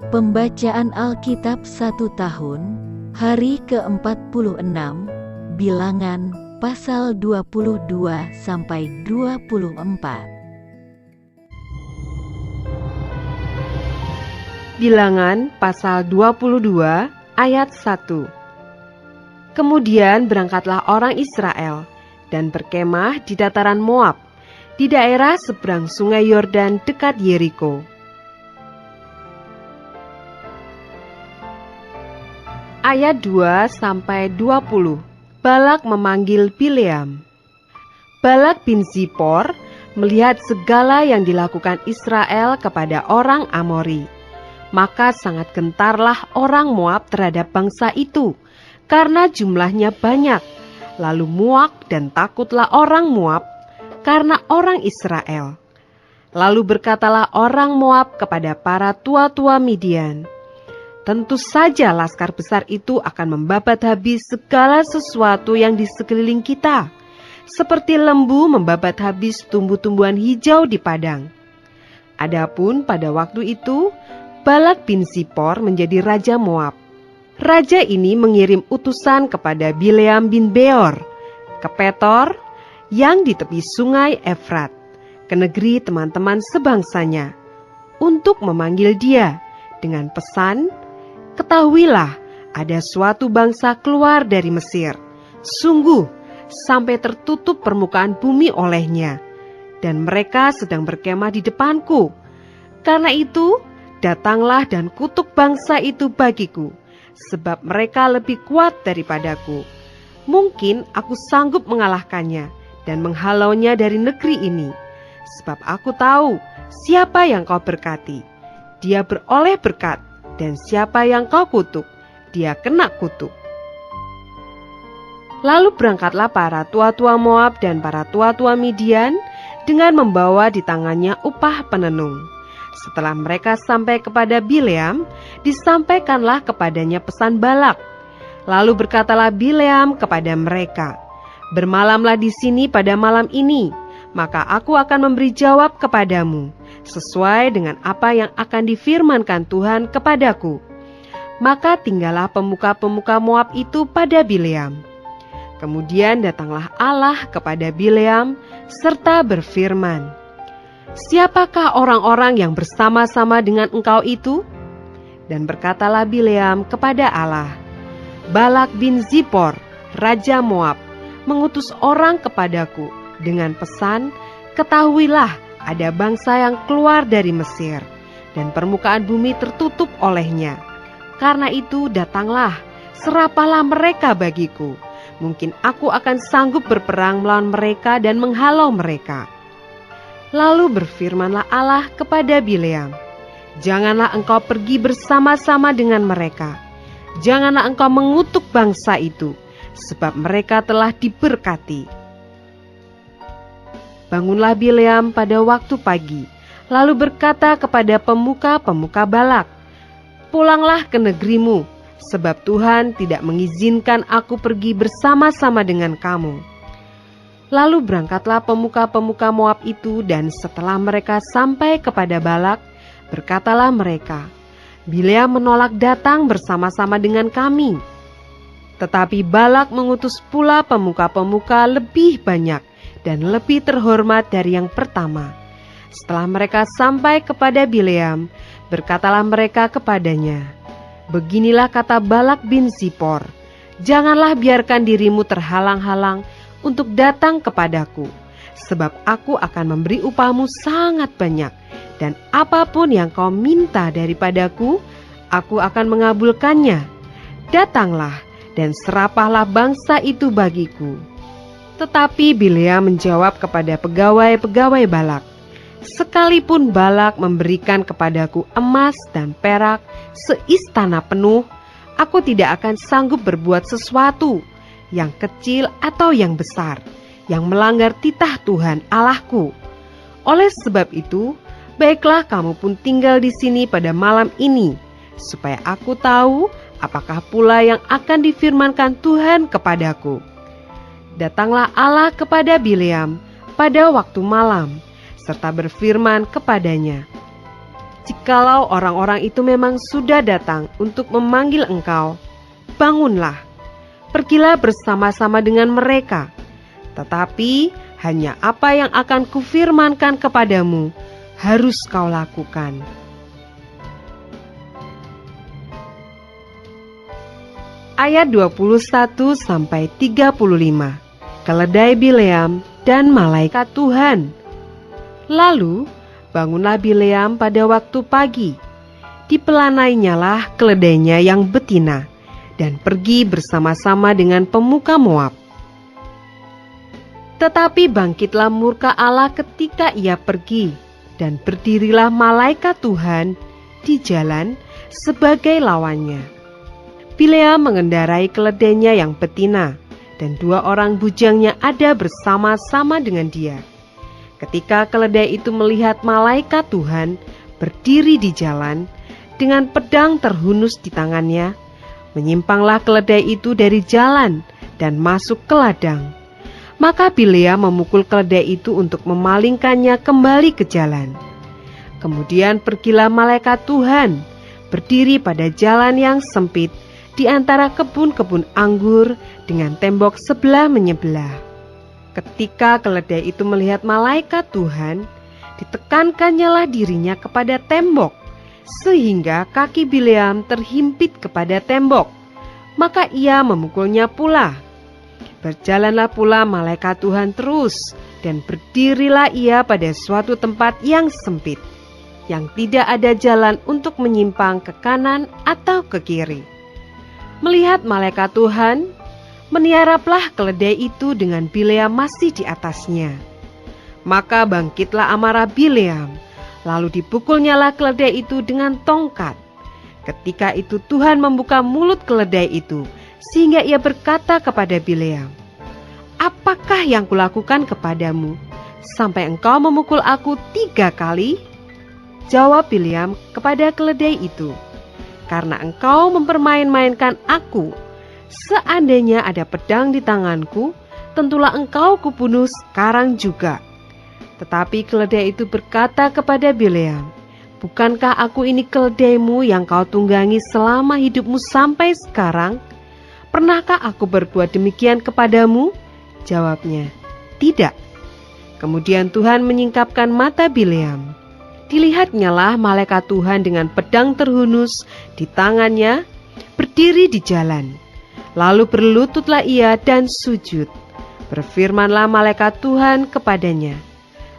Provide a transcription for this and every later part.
Pembacaan Alkitab 1 tahun, hari ke-46, Bilangan, pasal 22-24. Bilangan pasal 22 ayat 1. Kemudian berangkatlah orang Israel dan berkemah di dataran Moab, di daerah seberang sungai Yordan dekat Yeriko. Ayat 2-20. Balak memanggil Bileam. Balak bin Zipor melihat segala yang dilakukan Israel kepada orang Amori. Maka sangat gentarlah orang Moab terhadap bangsa itu, karena jumlahnya banyak. Lalu muak dan takutlah orang Moab karena orang Israel. Lalu berkatalah orang Moab kepada para tua-tua Midian, tentu saja laskar besar itu akan membabat habis segala sesuatu yang di sekeliling kita, seperti lembu membabat habis tumbuh-tumbuhan hijau di padang. Adapun pada waktu itu, Balak bin Zipor menjadi raja Moab. Raja ini mengirim utusan kepada Bileam bin Beor ke Petor yang di tepi sungai Efrat, ke negeri teman-teman sebangsanya, untuk memanggil dia dengan pesan, "Ketahuilah, ada suatu bangsa keluar dari Mesir, sungguh sampai tertutup permukaan bumi olehnya, dan mereka sedang berkemah di depanku. Karena itu, datanglah dan kutuk bangsa itu bagiku, sebab mereka lebih kuat daripadaku. Mungkin aku sanggup mengalahkannya dan menghalaunya dari negeri ini, sebab aku tahu siapa yang kau berkati, dia beroleh berkat, dan siapa yang kau kutuk, dia kena kutuk." Lalu berangkatlah para tua-tua Moab dan para tua-tua Midian dengan membawa di tangannya upah penenung. Setelah mereka sampai kepada Bileam, disampaikanlah kepadanya pesan Balak. Lalu berkatalah Bileam kepada mereka, "Bermalamlah di sini pada malam ini, maka aku akan memberi jawab kepadamu, sesuai dengan apa yang akan difirmankan Tuhan kepadaku." Maka tinggallah pemuka-pemuka Moab itu pada Bileam. Kemudian datanglah Allah kepada Bileam serta berfirman, "Siapakah orang-orang yang bersama-sama dengan engkau itu?" Dan berkatalah Bileam kepada Allah, "Balak bin Zipor, raja Moab, mengutus orang kepadaku dengan pesan, ketahuilah ada bangsa yang keluar dari Mesir, dan permukaan bumi tertutup olehnya. Karena itu datanglah, serapahlah mereka bagiku. Mungkin aku akan sanggup berperang melawan mereka dan menghalau mereka." Lalu berfirmanlah Allah kepada Bileam, "Janganlah engkau pergi bersama-sama dengan mereka. Janganlah engkau mengutuk bangsa itu, sebab mereka telah diberkati." Bangunlah Bileam pada waktu pagi, lalu berkata kepada pemuka-pemuka Balak, "Pulanglah ke negerimu, sebab Tuhan tidak mengizinkan aku pergi bersama-sama dengan kamu." Lalu berangkatlah pemuka-pemuka Moab itu, dan setelah mereka sampai kepada Balak, berkatalah mereka, "Bileam menolak datang bersama-sama dengan kami." Tetapi Balak mengutus pula pemuka-pemuka lebih banyak dan lebih terhormat dari yang pertama. Setelah mereka sampai kepada Bileam, berkatalah mereka kepadanya, "Beginilah kata Balak bin Zipor, janganlah biarkan dirimu terhalang-halang untuk datang kepadaku, sebab aku akan memberi upahmu sangat banyak, dan apapun yang kau minta daripadaku, aku akan mengabulkannya. Datanglah dan serapahlah bangsa itu bagiku." Tetapi Bileam menjawab kepada pegawai-pegawai Balak, "Sekalipun Balak memberikan kepadaku emas dan perak seistana penuh, aku tidak akan sanggup berbuat sesuatu, yang kecil atau yang besar, yang melanggar titah Tuhan Allahku. Oleh sebab itu, baiklah kamu pun tinggal di sini pada malam ini, supaya aku tahu apakah pula yang akan difirmankan Tuhan kepadaku." Datanglah Allah kepada Bileam pada waktu malam, serta berfirman kepadanya, Jikalau orang-orang itu memang sudah datang untuk memanggil engkau, bangunlah, pergilah bersama-sama dengan mereka. Tetapi hanya apa yang akan kufirmankan kepadamu harus kau lakukan. Ayat 21-35. Keledai Bileam dan malaikat Tuhan. Lalu bangunlah Bileam pada waktu pagi. Dipelanainya keledainya yang betina dan pergi bersama-sama dengan pemuka Moab. Tetapi bangkitlah murka Allah ketika ia pergi, dan berdirilah malaikat Tuhan di jalan sebagai lawannya. Bileam mengendarai keledainya yang betina, dan 2 orang bujangnya ada bersama-sama dengan dia. Ketika keledai itu melihat malaikat Tuhan berdiri di jalan dengan pedang terhunus di tangannya, menyimpanglah keledai itu dari jalan dan masuk ke ladang. Maka Bileam memukul keledai itu untuk memalingkannya kembali ke jalan. Kemudian pergilah malaikat Tuhan berdiri pada jalan yang sempit di antara kebun-kebun anggur dengan tembok sebelah menyebelah. Ketika keledai itu melihat malaikat Tuhan, ditekankannya dirinya kepada tembok, sehingga kaki Bileam terhimpit kepada tembok. Maka ia memukulnya pula. Berjalanlah pula malaikat Tuhan terus, dan berdirilah ia pada suatu tempat yang sempit, yang tidak ada jalan untuk menyimpang ke kanan atau ke kiri. Melihat malaikat Tuhan, meniaraplah keledai itu dengan Bileam masih di atasnya. Maka bangkitlah amarah Bileam, lalu dipukulnyalah keledai itu dengan tongkat. Ketika itu Tuhan membuka mulut keledai itu, sehingga ia berkata kepada Bileam, "Apakah yang kulakukan kepadamu, sampai engkau memukul aku 3 kali?" Jawab Bileam kepada keledai itu, "Karena engkau mempermain-mainkan aku. Seandainya ada pedang di tanganku, tentulah engkau kubunuh sekarang juga." Tetapi keledai itu berkata kepada Bileam, "Bukankah aku ini keledaimu yang kau tunggangi selama hidupmu sampai sekarang? Pernahkah aku berbuat demikian kepadamu?" Jawabnya, "Tidak." Kemudian Tuhan menyingkapkan mata Bileam. Dilihatnyalah malaikat Tuhan dengan pedang terhunus di tangannya, berdiri di jalan. Lalu berlututlah ia dan sujud. Berfirmanlah malaikat Tuhan kepadanya,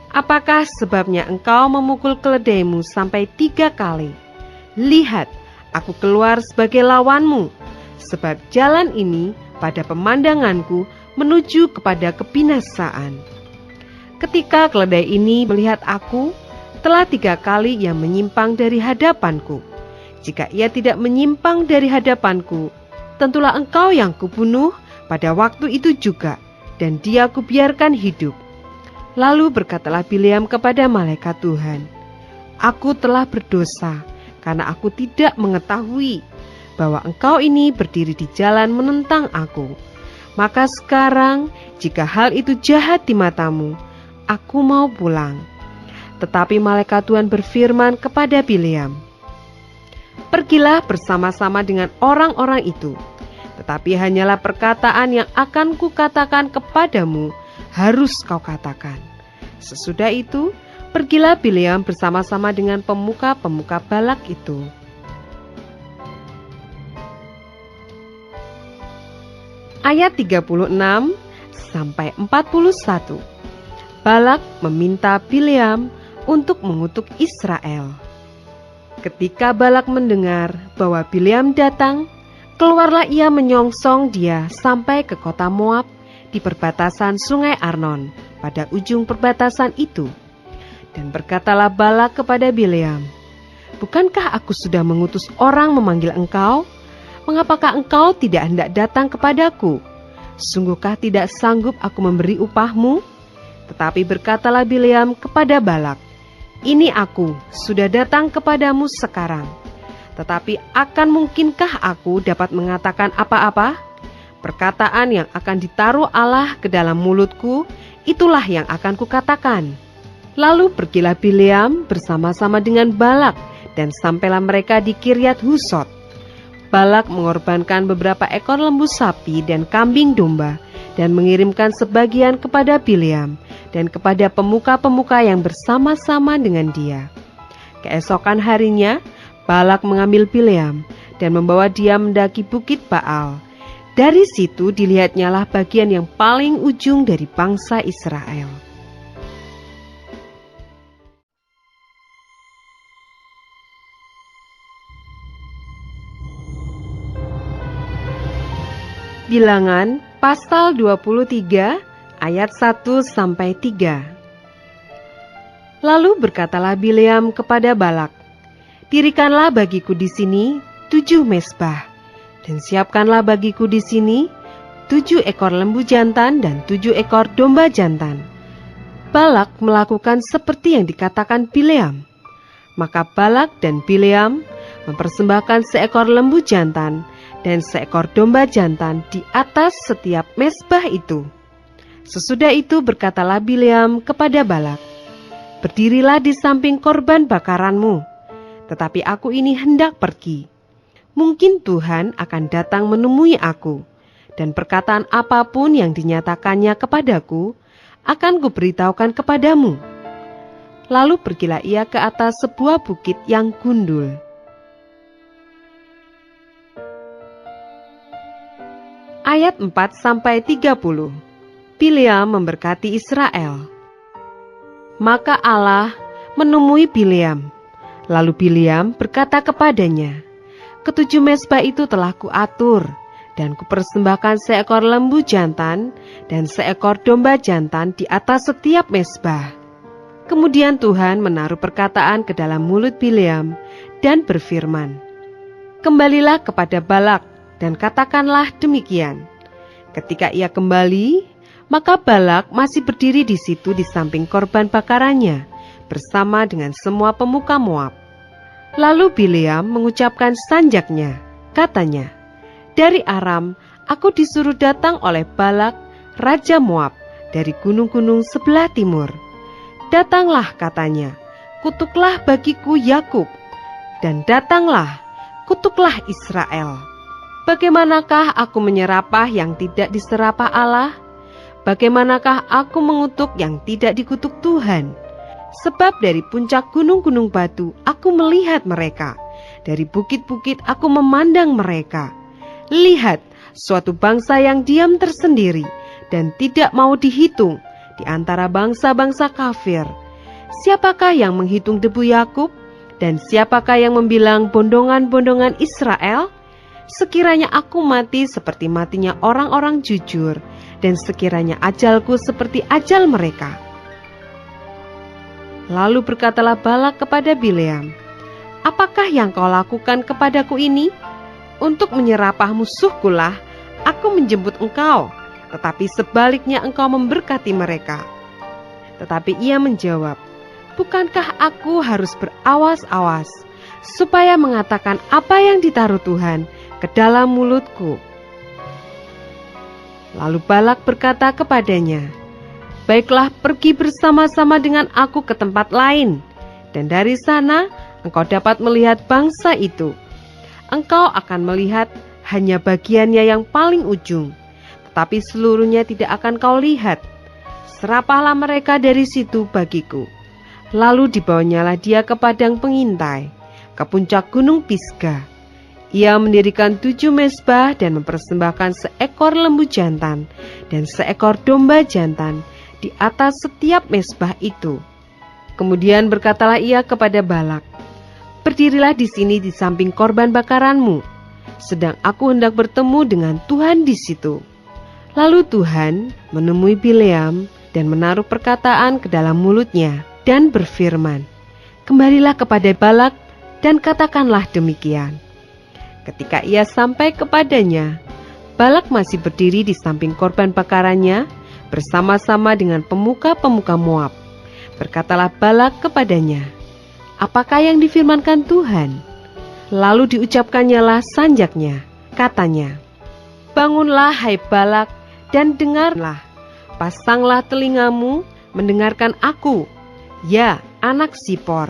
"Apakah sebabnya engkau memukul keledaimu sampai 3 kali? Lihat, aku keluar sebagai lawanmu, sebab jalan ini pada pemandanganku menuju kepada kebinasaan." Ketika keledai ini melihat aku, telah 3 kali ia menyimpang dari hadapanku. Jika ia tidak menyimpang dari hadapanku, tentulah engkau yang kubunuh pada waktu itu juga, dan dia kubiarkan hidup. Lalu berkatalah Bileam kepada malaikat Tuhan, "Aku telah berdosa, karena aku tidak mengetahui bahwa engkau ini berdiri di jalan menentang aku. Maka sekarang, jika hal itu jahat di matamu, aku mau pulang." Tetapi malaikat Tuhan berfirman kepada Bileam, "Pergilah bersama-sama dengan orang-orang itu, tetapi hanyalah perkataan yang akan kukatakan kepadamu harus kau katakan." Sesudah itu, pergilah Bileam bersama-sama dengan pemuka-pemuka Balak itu. Ayat 36-41. Balak meminta Bileam untuk mengutuk Israel. Ketika Balak mendengar bahwa Bileam datang, keluarlah ia menyongsong dia sampai ke kota Moab di perbatasan sungai Arnon pada ujung perbatasan itu. Dan berkatalah Balak kepada Bileam, "Bukankah aku sudah mengutus orang memanggil engkau? Mengapakah engkau tidak hendak datang kepadaku? Sungguhkah tidak sanggup aku memberi upahmu?" Tetapi berkatalah Bileam kepada Balak, "Ini aku sudah datang kepadamu sekarang. Tetapi akan mungkinkah aku dapat mengatakan apa-apa? Perkataan yang akan ditaruh Allah ke dalam mulutku, itulah yang akan kukatakan." Lalu pergilah Bileam bersama-sama dengan Balak dan sampailah mereka di Kiryat Husot. Balak mengorbankan beberapa ekor lembu sapi dan kambing domba, dan mengirimkan sebagian kepada Bileam dan kepada pemuka-pemuka yang bersama-sama dengan dia. Keesokan harinya, Balak mengambil Bileam dan membawa dia mendaki bukit Baal. Dari situ dilihatnyalah bagian yang paling ujung dari bangsa Israel. Bilangan pasal 23 ayat 1-3. Lalu berkatalah Bileam kepada Balak, "Dirikanlah bagiku di sini 7 mezbah, dan siapkanlah bagiku di sini 7 ekor lembu jantan dan 7 ekor domba jantan." Balak melakukan seperti yang dikatakan Bileam. Maka Balak dan Bileam mempersembahkan seekor lembu jantan dan seekor domba jantan di atas setiap mezbah itu. Sesudah itu berkatalah Bileam kepada Balak, "Berdirilah di samping korban bakaranmu, tetapi aku ini hendak pergi. Mungkin Tuhan akan datang menemui aku, dan perkataan apapun yang dinyatakannya kepadaku akan kuberitahukan kepadamu." Lalu pergilah ia ke atas sebuah bukit yang gundul. Ayat 4-30. Bileam memberkati Israel. Maka Allah menemui Bileam. Lalu Bileam berkata kepadanya, "Ketujuh mezbah itu telah kuatur, dan kupersembahkan seekor lembu jantan dan seekor domba jantan di atas setiap mezbah." Kemudian Tuhan menaruh perkataan ke dalam mulut Bileam dan berfirman, "Kembalilah kepada Balak dan katakanlah demikian." Ketika ia kembali, maka Balak masih berdiri di situ di samping korban bakarannya bersama dengan semua pemuka Moab. Lalu Bileam mengucapkan sanjaknya, katanya, "Dari Aram aku disuruh datang oleh Balak, raja Moab, dari gunung-gunung sebelah timur. Datanglah," katanya, "kutuklah bagiku Yakub, dan datanglah, kutuklah Israel. Bagaimanakah aku menyerapah yang tidak diserapah Allah? Bagaimanakah aku mengutuk yang tidak dikutuk Tuhan? Sebab dari puncak gunung-gunung batu aku melihat mereka, dari bukit-bukit aku memandang mereka. Lihat, suatu bangsa yang diam tersendiri dan tidak mau dihitung di antara bangsa-bangsa kafir. Siapakah yang menghitung debu Yakub, dan siapakah yang membilang bondongan-bondongan Israel? Sekiranya aku mati seperti matinya orang-orang jujur, dan sekiranya ajalku seperti ajal mereka." Lalu berkatalah Balak kepada Bileam, "Apakah yang kau lakukan kepadaku ini? Untuk menyerapah musuhkulah aku menjemput engkau, tetapi sebaliknya engkau memberkati mereka." Tetapi ia menjawab, "Bukankah aku harus berawas-awas, supaya mengatakan apa yang ditaruh Tuhan ke dalam mulutku?" Lalu Balak berkata kepadanya, "Baiklah, pergi bersama-sama dengan aku ke tempat lain, dan dari sana engkau dapat melihat bangsa itu. Engkau akan melihat hanya bagiannya yang paling ujung, tetapi seluruhnya tidak akan kau lihat. Serapahlah mereka dari situ bagiku." Lalu dibawanyalah dia ke padang pengintai, ke puncak gunung Pisga. Ia mendirikan 7 mezbah dan mempersembahkan seekor lembu jantan dan seekor domba jantan di atas setiap mezbah itu. Kemudian berkatalah ia kepada Balak, "Berdirilah di sini di samping korban bakaranmu, sedang aku hendak bertemu dengan Tuhan di situ." Lalu Tuhan menemui Bileam dan menaruh perkataan ke dalam mulutnya dan berfirman, "Kembalilah kepada Balak dan katakanlah demikian." Ketika ia sampai kepadanya, Balak masih berdiri di samping korban bakarannya bersama-sama dengan pemuka-pemuka Moab. Berkatalah Balak kepadanya, "Apakah yang difirmankan Tuhan?" Lalu diucapkannyalah sanjaknya, katanya, "Bangunlah hai Balak dan dengarlah, pasanglah telingamu mendengarkan aku, ya anak Sipor.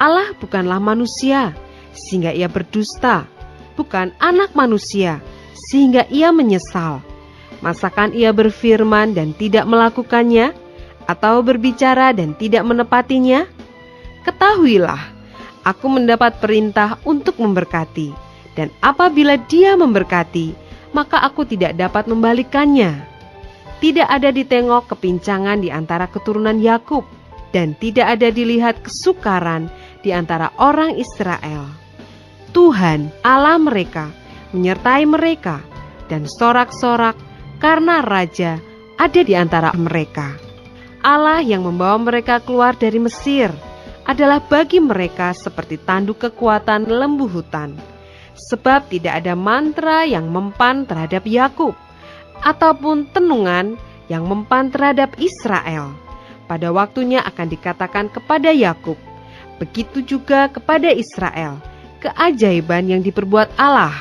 Allah bukanlah manusia, sehingga ia berdusta, bukan anak manusia, sehingga ia menyesal. Masakan ia berfirman dan tidak melakukannya, atau berbicara dan tidak menepatinya? Ketahuilah, aku mendapat perintah untuk memberkati, dan apabila dia memberkati, maka aku tidak dapat membalikannya. Tidak ada ditengok kepincangan di antara keturunan Yakub, dan tidak ada dilihat kesukaran di antara orang Israel. Tuhan Allah mereka menyertai mereka, dan sorak-sorak karena raja ada di antara mereka. Allah yang membawa mereka keluar dari Mesir adalah bagi mereka seperti tanduk kekuatan lembu hutan. Sebab tidak ada mantra yang mempan terhadap Yakub, ataupun tenungan yang mempan terhadap Israel. Pada waktunya akan dikatakan kepada Yakub, begitu juga kepada Israel, keajaiban yang diperbuat Allah.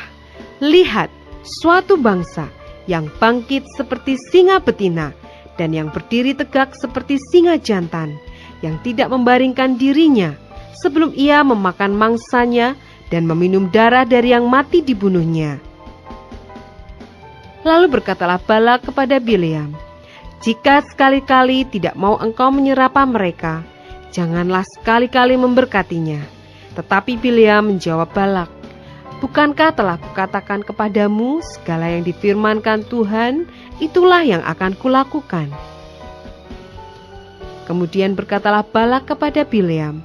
Lihat, suatu bangsa yang bangkit seperti singa betina, dan yang berdiri tegak seperti singa jantan, yang tidak membaringkan dirinya sebelum ia memakan mangsanya dan meminum darah dari yang mati dibunuhnya. Lalu berkatalah Balak kepada Bileam, jika sekali-kali tidak mau engkau menyerapa mereka, janganlah sekali-kali memberkatinya. Tetapi Bileam menjawab Balak, bukankah telah kukatakan kepadamu segala yang difirmankan Tuhan, itulah yang akan kulakukan. Kemudian berkatalah Balak kepada Bileam,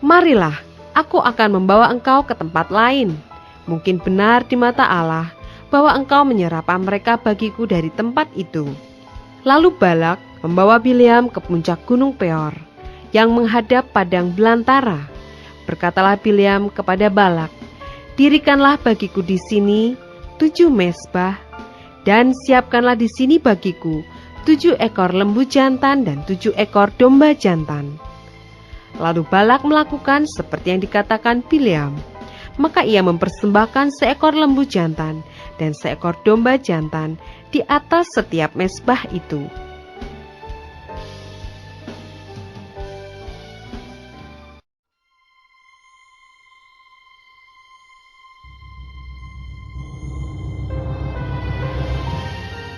marilah, aku akan membawa engkau ke tempat lain. Mungkin benar di mata Allah bahwa engkau menyerapa mereka bagiku dari tempat itu. Lalu Balak membawa Bileam ke puncak gunung Peor, yang menghadap padang belantara. Berkatalah Bileam kepada Balak, dirikanlah bagiku di sini 7 mezbah, dan siapkanlah di sini bagiku 7 ekor lembu jantan dan 7 ekor domba jantan. Lalu Balak melakukan seperti yang dikatakan Bileam. Maka ia mempersembahkan seekor lembu jantan dan seekor domba jantan di atas setiap mezbah itu.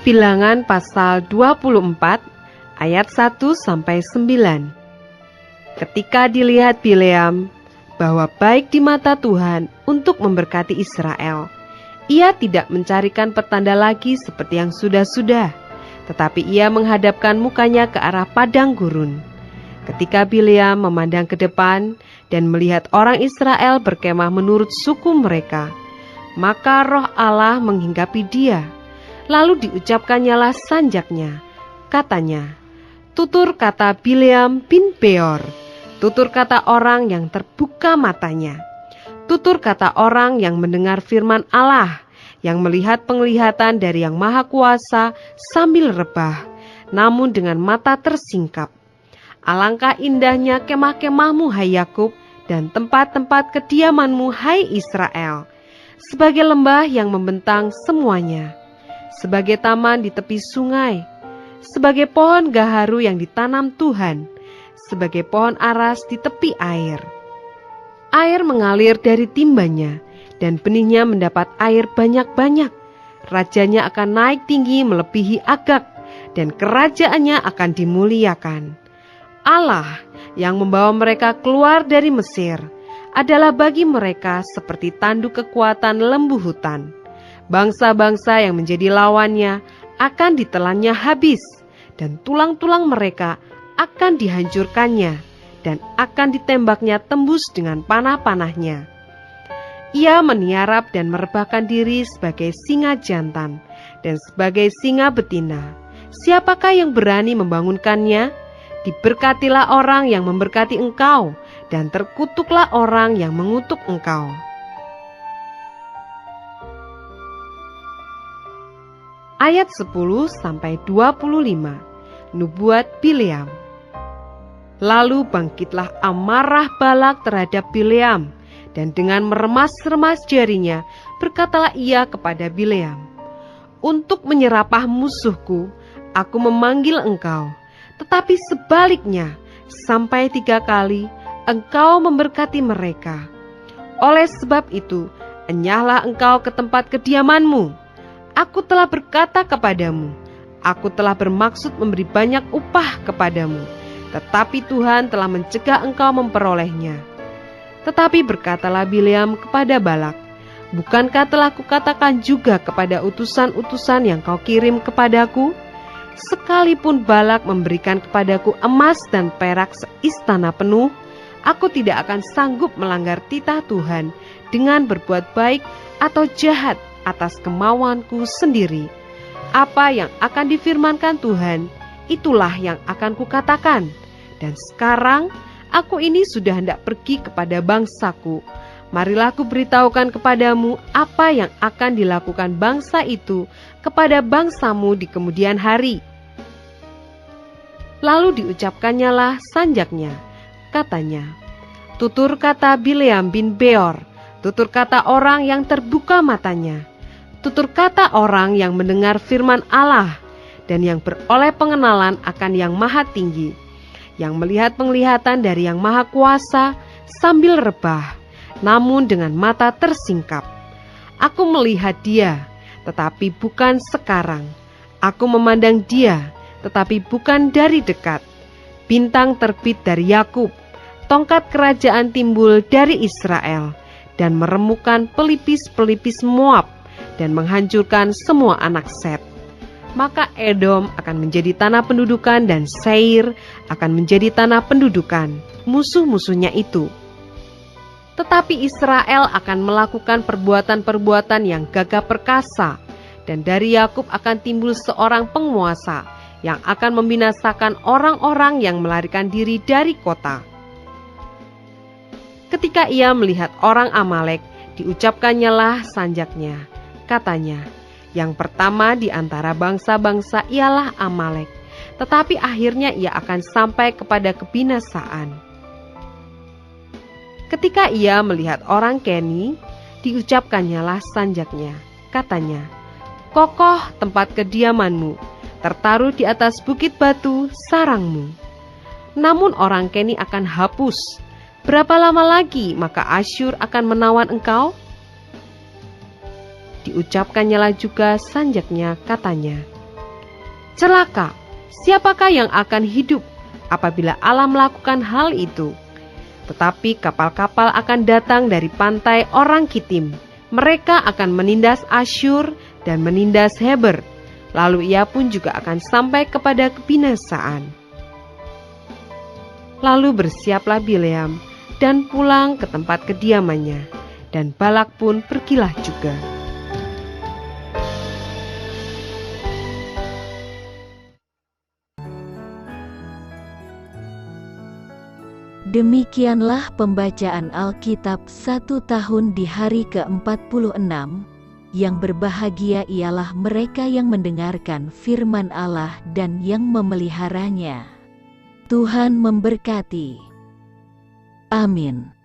Bilangan pasal 24 ayat 1-9. Ketika dilihat Bileam bahwa baik di mata Tuhan untuk memberkati Israel, ia tidak mencarikan pertanda lagi seperti yang sudah-sudah, tetapi ia menghadapkan mukanya ke arah padang gurun. Ketika Bileam memandang ke depan dan melihat orang Israel berkemah menurut suku mereka, maka roh Allah menghinggapi dia. Lalu diucapkannyalah sanjaknya, katanya, tutur kata Bileam bin Beor, tutur kata orang yang terbuka matanya, tutur kata orang yang mendengar firman Allah, yang melihat penglihatan dari Yang Maha Kuasa sambil rebah, namun dengan mata tersingkap. Alangkah indahnya kemah-kemahmu, hai Yakub, dan tempat-tempat kediamanmu, hai Israel, sebagai lembah yang membentang semuanya, sebagai taman di tepi sungai, sebagai pohon gaharu yang ditanam Tuhan, sebagai pohon aras di tepi air. Air mengalir dari timbanya, dan benihnya mendapat air banyak-banyak. Rajanya akan naik tinggi melebihi Agag, dan kerajaannya akan dimuliakan. Allah yang membawa mereka keluar dari Mesir adalah bagi mereka seperti tanduk kekuatan lembu hutan. Bangsa-bangsa yang menjadi lawannya akan ditelannya habis, dan tulang-tulang mereka akan dihancurkannya, dan akan ditembaknya tembus dengan panah-panahnya. Ia meniarap dan merebahkan diri sebagai singa jantan dan sebagai singa betina. Siapakah yang berani membangunkannya? Diberkatilah orang yang memberkati engkau, dan terkutuklah orang yang mengutuk engkau. Ayat 10-25. Nubuat Bileam. Lalu bangkitlah amarah Balak terhadap Bileam, dan dengan meremas-remas jarinya berkatalah ia kepada Bileam, untuk menyerapah musuhku, aku memanggil engkau, tetapi sebaliknya sampai 3 kali engkau memberkati mereka. Oleh sebab itu, enyahlah engkau ke tempat kediamanmu. Aku telah berkata kepadamu, aku telah bermaksud memberi banyak upah kepadamu, tetapi Tuhan telah mencegah engkau memperolehnya. Tetapi berkatalah Bileam kepada Balak, bukankah telah kukatakan juga kepada utusan-utusan yang kau kirim kepadaku? Sekalipun Balak memberikan kepadaku emas dan perak seistana penuh, aku tidak akan sanggup melanggar titah Tuhan dengan berbuat baik atau jahat atas kemauanku sendiri. Apa yang akan difirmankan Tuhan, itulah yang akan kukatakan. Dan sekarang aku ini sudah hendak pergi kepada bangsaku. Marilah ku beritahukan kepadamu apa yang akan dilakukan bangsa itu kepada bangsamu di kemudian hari. Lalu diucapkannya lah sanjaknya, katanya, tutur kata Bileam bin Beor, tutur kata orang yang terbuka matanya, tutur kata orang yang mendengar firman Allah dan yang beroleh pengenalan akan yang maha tinggi, yang melihat penglihatan dari yang maha kuasa sambil rebah, namun dengan mata tersingkap. Aku melihat dia, tetapi bukan sekarang. Aku memandang dia, tetapi bukan dari dekat. Bintang terbit dari Yakub, tongkat kerajaan timbul dari Israel, dan meremukkan pelipis-pelipis Moab, dan menghancurkan semua anak Set. Maka Edom akan menjadi tanah pendudukan, dan Seir akan menjadi tanah pendudukan musuh-musuhnya itu. Tetapi Israel akan melakukan perbuatan-perbuatan yang gagah perkasa, dan dari Yakub akan timbul seorang penguasa yang akan membinasakan orang-orang yang melarikan diri dari kota. Ketika ia melihat orang Amalek, diucapkannya lah sanjaknya, katanya, yang pertama di antara bangsa-bangsa ialah Amalek, tetapi akhirnya ia akan sampai kepada kebinasaan. Ketika ia melihat orang Keni, diucapkannya lah sanjaknya, katanya, kokoh tempat kediamanmu, tertaruh di atas bukit batu sarangmu. Namun orang Keni akan hapus. Berapa lama lagi maka Asyur akan menawan engkau? Diucapkannya lah juga sanjaknya, katanya, celaka, siapakah yang akan hidup apabila Allah melakukan hal itu? Tetapi kapal-kapal akan datang dari pantai orang Kitim. Mereka akan menindas Asyur dan menindas Heber. Lalu ia pun juga akan sampai kepada kebinasaan. Lalu bersiaplah Bileam dan pulang ke tempat kediamannya. Dan Balak pun pergilah juga. Demikianlah pembacaan Alkitab 1 tahun di hari ke-46, yang berbahagia ialah mereka yang mendengarkan firman Allah dan yang memeliharanya. Tuhan memberkati. Amin.